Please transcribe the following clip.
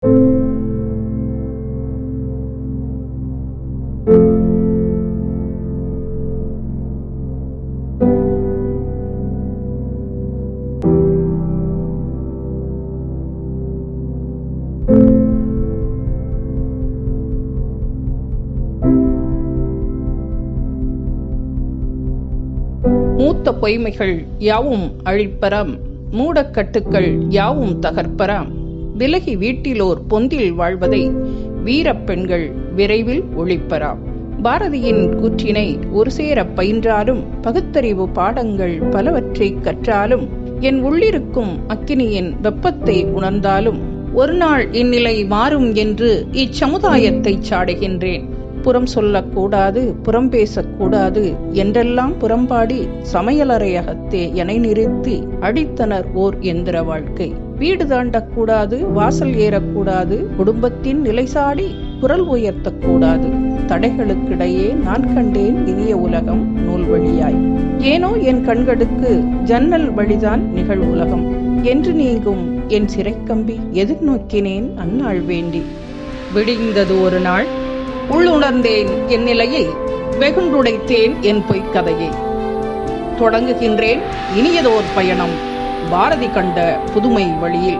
மூத்த பொய்மைகள் யாவும் அழிப்பராம், மூடக்கட்டுக்கள் யாவும் தகர்ப்பராம். விலகி வீட்டிலோர் பொந்தில் வாழ்வதை வீரப் பெண்கள் விரைவில் ஒழிப்பராம். பாரதியின் கூற்றினை ஒரு சேர பயின்றாலும், பகுத்தறிவு பாடங்கள் பலவற்றை கற்றாலும், என் உள்ளிருக்கும் அக்கினியின் வெப்பத்தை உணர்ந்தாலும், ஒரு நாள் இந்நிலை மாறும் என்று இச்சமுதாயத்தை சாடுகின்றேன். புறம் சொல்லக்கூடாது, புறம் பேசக்கூடாது என்றெல்லாம் புறம்பாடி சமையலறையகத்தே எனை நிறுத்தி அடித்தனர் ஓர் எந்திர வாழ்க்கை. வீடு தாண்டக்கூடாது, வாசல் ஏறக்கூடாது, குடும்பத்தின் நிலை சாடி குரல் உயர்த்தக்கூடாது. தடைகளுக்கிடையே நான் கண்டேன் இனிய உலகம் நூல் வழியாய். ஏனோ என் கண்களுக்கு ஜன்னல் வழிதான் நிகழ்வுலகம் என்று நீங்கும் என் சிறைக்கம்பி எதிர்நோக்கினேன் அந்நாள் வேண்டி. விடிந்தது ஒரு நாள், உள்ளுணர்ந்தேன் என் நிலையை, வெகுண்டுடைத்தேன் என் பொய்க்கதையை. தொடங்குகின்றேன் இனியதோர் பயணம் பாரதி கண்ட புதுமை வழியில்.